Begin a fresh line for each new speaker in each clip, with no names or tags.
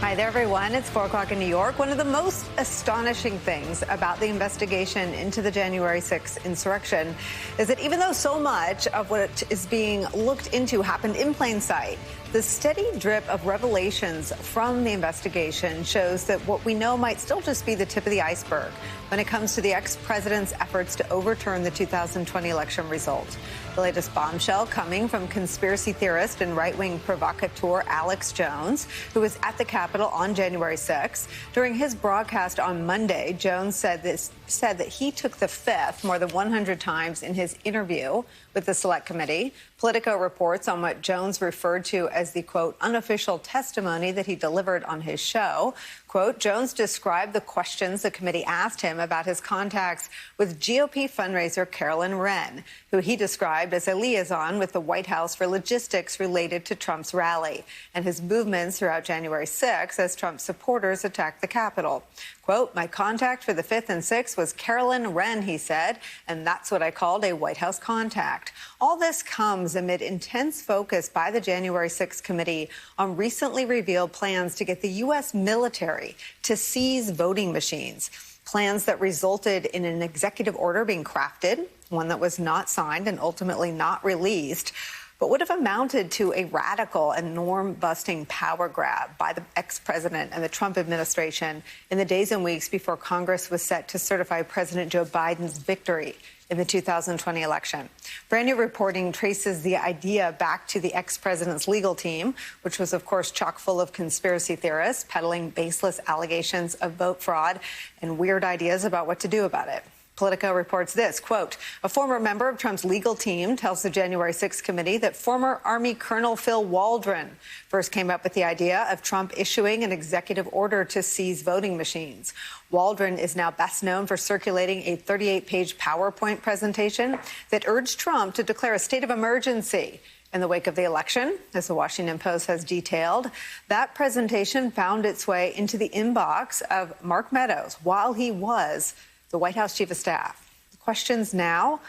Hi there, everyone. It's 4 o'clock in New York. One of the most astonishing things about the investigation into the January 6th insurrection is that even though so much of what is being looked into happened in plain sight, the steady drip of revelations from the investigation shows that what we know might still just be the tip of the iceberg when it comes to the ex-president's efforts to overturn the 2020 election result. The latest bombshell coming from conspiracy theorist and right-wing provocateur Alex Jones, who was at the Capitol on January 6th. During his broadcast on Monday, Jones said that he took the fifth more than 100 times in his interview with the Select Committee. Politico reports on what Jones referred to as the, quote, unofficial testimony that he delivered on his show. Quote, Jones described the questions the committee asked him about his contacts with GOP fundraiser Carolyn Wren, who he described as a liaison with the White House for logistics related to Trump's rally, and his movements throughout January 6th as Trump supporters attacked the Capitol. Quote, my contact for the 5th and 6th was Carolyn Wren, he said, and that's what I called a White House contact. All this comes amid intense focus by the January 6th committee on recently revealed plans to get the U.S. military to seize voting machines, plans that resulted in an executive order being crafted, one that was not signed and ultimately not released, but would have amounted to a radical and norm-busting power grab by the ex-president and the Trump administration in the days and weeks before Congress was set to certify President Joe Biden's victory in the 2020 election. Brand new reporting traces the idea back to the ex-president's legal team, which was, of course, chock full of conspiracy theorists peddling baseless allegations of vote fraud and weird ideas about what to do about it. Politico reports this, quote, a former member of Trump's legal team tells the January 6th committee that former Army Colonel Phil Waldron first came up with the idea of Trump issuing an executive order to seize voting machines. Waldron is now best known for circulating a 38-page PowerPoint presentation that urged Trump to declare a state of emergency in the wake of the election. As the Washington Post has detailed, that presentation found its way into the inbox of Mark Meadows while he was the White House chief of staff. The questions now,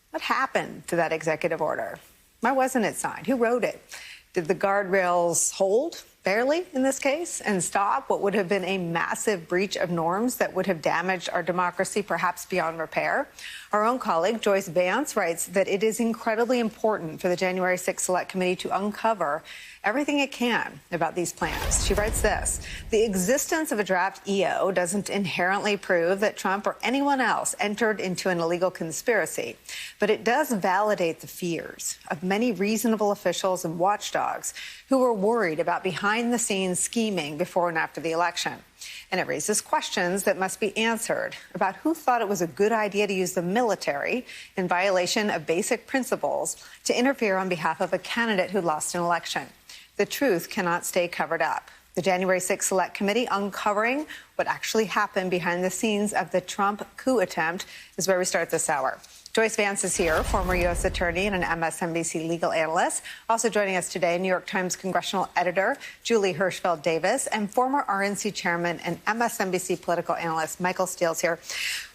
what happened to that executive order? Why wasn't it signed? Who wrote it? Did the guardrails hold, barely in this case, and stop what would have been a massive breach of norms that would have damaged our democracy, perhaps beyond repair? Our own colleague, Joyce Vance, writes that it is incredibly important for the January 6th Select Committee to uncover everything it can about these plans. She writes this, the existence of a draft EO doesn't inherently prove that Trump or anyone else entered into an illegal conspiracy, but it does validate the fears of many reasonable officials and watchdogs who were worried about behind-the-scenes scheming before and after the election. And it raises questions that must be answered about who thought it was a good idea to use the military in violation of basic principles to interfere on behalf of a candidate who lost an election. The truth cannot stay covered up. The January 6th Select Committee uncovering what actually happened behind the scenes of the Trump coup attempt is where we start this hour. Joyce Vance is here, former U.S. attorney and an MSNBC legal analyst. Also joining us today, New York Times congressional editor Julie Hirschfeld Davis and former RNC chairman and MSNBC political analyst Michael Steele's here.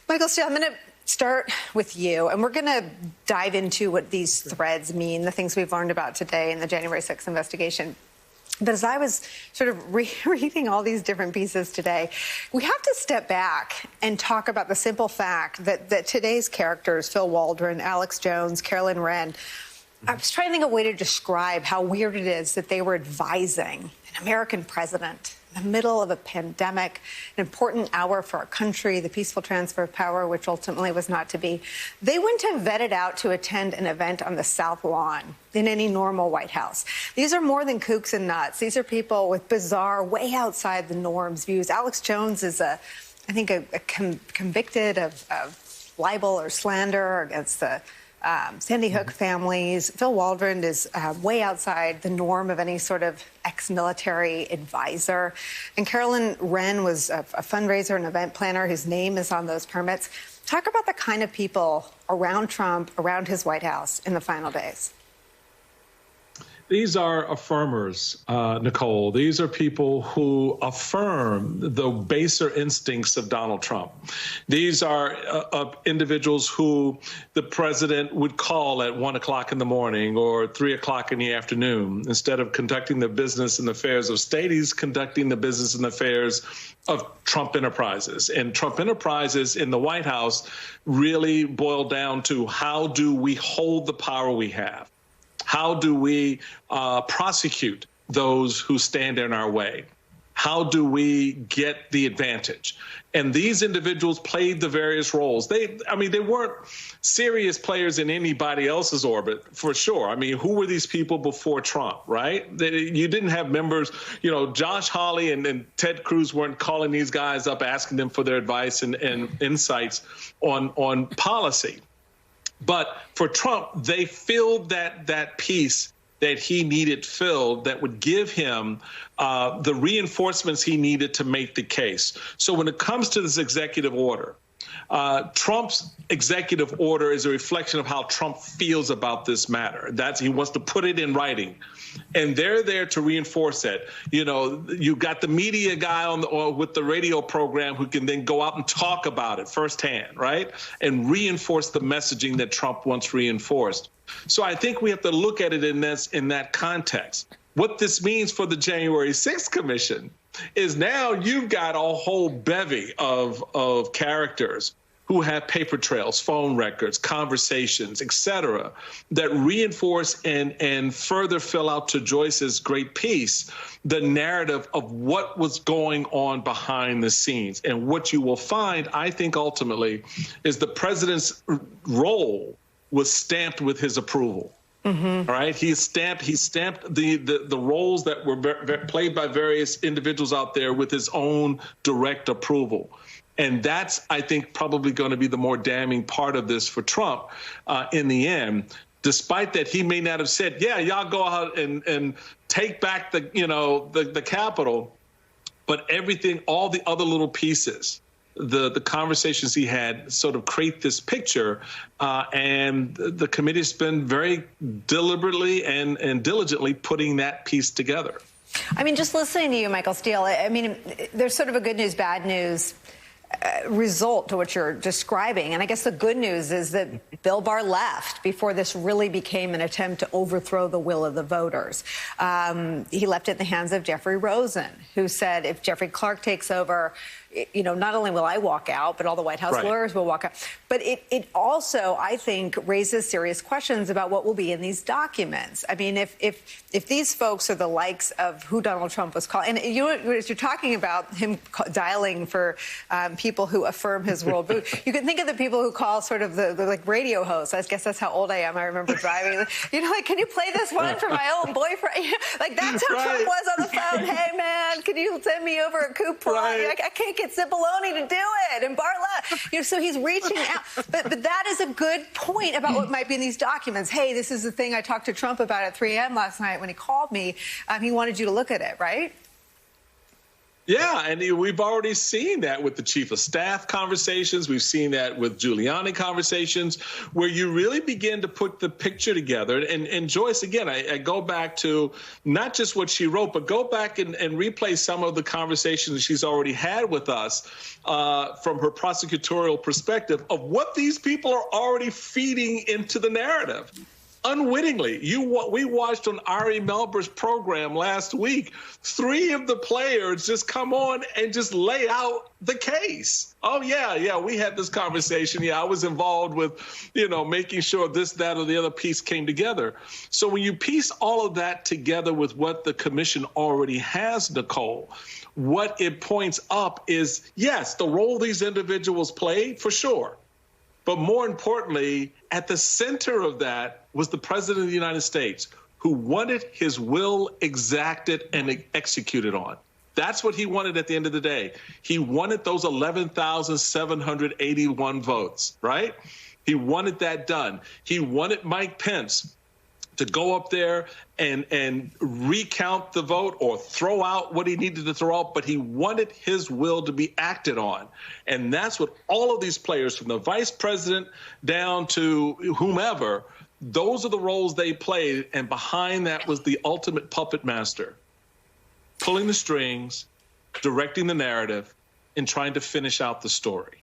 Michael Steele, I'm going to start with you, and we're going to dive into what these threads mean, the things we've learned about today in the January 6th investigation. But as I was sort of reading all these different pieces today, we have to step back and talk about the simple fact that today's characters, Phil Waldron, Alex Jones, Carolyn Wren, I was trying to think of a way to describe how weird it is that they were advising an American president in the middle of a pandemic, an important hour for our country, the peaceful transfer of power, which ultimately was not to be. They wouldn't have vetted out to attend an event on the South Lawn in any normal White House. These are more than kooks and nuts. These are people with bizarre, way outside the norms views. Alex Jones is, I think, convicted of libel or slander against the Sandy Hook families. Phil Waldron is way outside the norm of any sort of ex-military advisor. And Carolyn Wren was a fundraiser and event planner. His name is on those permits. Talk about the kind of people around Trump, around his White House in the final days.
These are affirmers, Nicole. These are people who affirm the baser instincts of Donald Trump. These are individuals who the president would call at 1 o'clock in the morning or 3 o'clock in the afternoon. Instead of conducting the business and affairs of state, he's conducting the business and affairs of Trump Enterprises. And Trump Enterprises in the White House really boil down to how do we hold the power we have? How do we prosecute those who stand in our way? How do we get the advantage? And these individuals played the various roles. They weren't serious players in anybody else's orbit, for sure. I mean, who were these people before Trump, right? You didn't have members, Josh Hawley and Ted Cruz weren't calling these guys up, asking them for their advice and insights on policy. But for Trump, they filled that piece that he needed filled that would give him the reinforcements he needed to make the case. So when it comes to this executive order, Trump's executive order is a reflection of how Trump feels about this matter. He wants to put it in writing. And they're there to reinforce that. You got the media guy with the radio program who can then go out and talk about it firsthand, right? And reinforce the messaging that Trump wants reinforced. So I think we have to look at it in that context. What this means for the January 6th Commission is now you've got a whole bevy of characters who have paper trails, phone records, conversations, et cetera, that reinforce and further fill out to Joyce's great piece the narrative of what was going on behind the scenes. And what you will find, I think, ultimately, is the president's role was stamped with his approval. Mm-hmm. All right. He stamped the roles that were played by various individuals out there with his own direct approval. And that's, I think, probably going to be the more damning part of this for Trump in the end, despite that he may not have said, yeah, y'all go out and take back the Capitol. But everything, all the other little pieces, the conversations he had sort of create this picture. And the committee has been very deliberately and diligently putting that piece together.
I mean, just listening to you, Michael Steele, I mean, there's sort of a good news, bad news result to what you're describing. And I guess the good news is that Bill Barr left before this really became an attempt to overthrow the will of the voters. He left it in the hands of Jeffrey Rosen, who said if Jeffrey Clark takes over, not only will I walk out, but all the White House lawyers will walk out. But it also, I think, raises serious questions about what will be in these documents. I mean, if these folks are the likes of who Donald Trump was calling, and as you're talking about him dialing for people who affirm his worldview, you can think of the people who call sort of the like radio hosts. I guess that's how old I am. I remember driving, can you play this one for my old boyfriend? Like that's how Trump was on the phone. Hey man, can you send me over a coupon? I can't get Cipollone to do it, and Barr left. So he's reaching out. But that is a good point about what might be in these documents. Hey, this is the thing I talked to Trump about at 3 a.m. last night when he called me. He wanted you to look at it, right?
Yeah, and we've already seen that with the chief of staff conversations. We've seen that with Giuliani conversations, where you really begin to put the picture together. And Joyce, again, I go back to not just what she wrote, but go back and replay some of the conversations she's already had with us from her prosecutorial perspective of what these people are already feeding into the narrative. Unwittingly, we watched on Ari Melber's program last week, 3 of the players just come on and just lay out the case. Oh, yeah, we had this conversation. Yeah, I was involved with, making sure this, that, or the other piece came together. So when you piece all of that together with what the commission already has, Nicole, what it points up is, yes, the role these individuals played, for sure. But more importantly, at the center of that was the president of the United States, who wanted his will exacted and executed on. That's what he wanted at the end of the day. He wanted those 11,781 votes, right? He wanted that done. He wanted Mike Pence to go up there and recount the vote or throw out what he needed to throw out, but he wanted his will to be acted on. And that's what all of these players, from the vice president down to whomever, Those are the roles they played, and behind that was the ultimate puppet master, pulling the strings, directing the narrative, and trying to finish out the story.